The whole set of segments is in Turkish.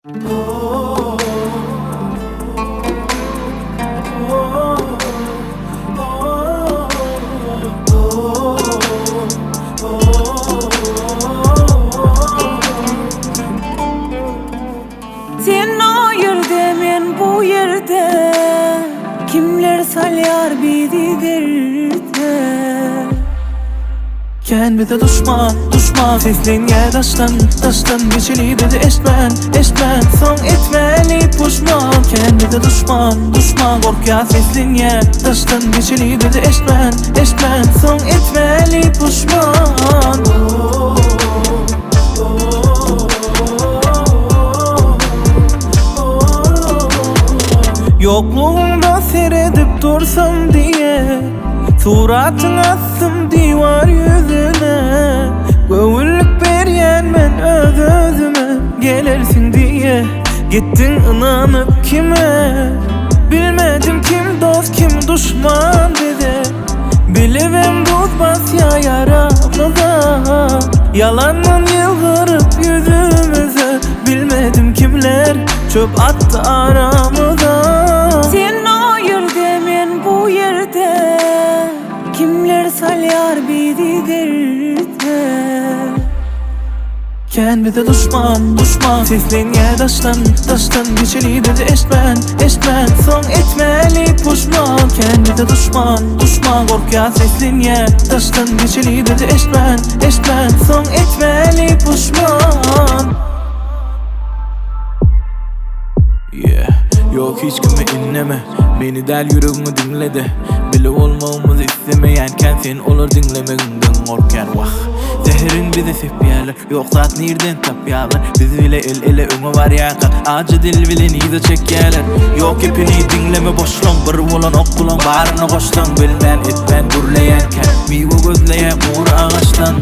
Sen o yerde, men bu yerde, kimler salyar bizi derde. Ken bize düşman, düşman seslenye daştan geçeli bizi eşmen son etmeli puşman. Ken bize düşman korkya seslenye daştan geçeli bizi eşmen son etmeli puşman. Yokluğunda seyredip dursam diye suratını astım divar yüzüne. Göğüllük beryen ben özüme, gelirsin diye gittin inanıp kime. Bilmedim kim dost kim düşman dedi. Bilivem tutmaz ya yaramıza, yalanın yıldırıp yüzümüze. Bilmedim kimler çöp attı aramıza. Sen o yerde, men bu yerde, kimler salyar bizi derde. Ken bize düşman seslenye daştan geçeli bizi eşmen son etmeli puşman. Ken bize düşman korkya seslenye daştan geçeli bizi eşmen son etmeli puşman. Yok hiç kime inleme, beni del yüreğimi dinle de. Bile olmamızı istemeyenken sen olur dinlemenden korken vah. Zehirin bizi sepyalar, yok zat nereden tapyalar. Biz bile el ele ömü var yakak, acı dil bile nize çekyalar. Yok hepini dinleme boşlan, bir olan okulan barını koştan. Bilmen etmen gürleyenken, mivo gözleyen uğur ağaçtan.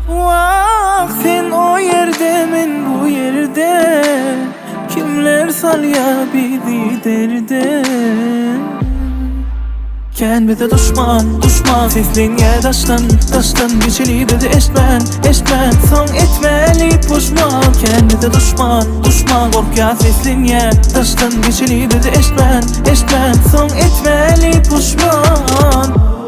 Vah sen o yerde, men bu yerde, kimler salya bizi derde. Ken bize düşman seslenye daştan geçeli bizi eşmen son etmeli puşman. Ken bize düşman korkya seslenye daştan geçeli bizi eşmen son etmeli puşman.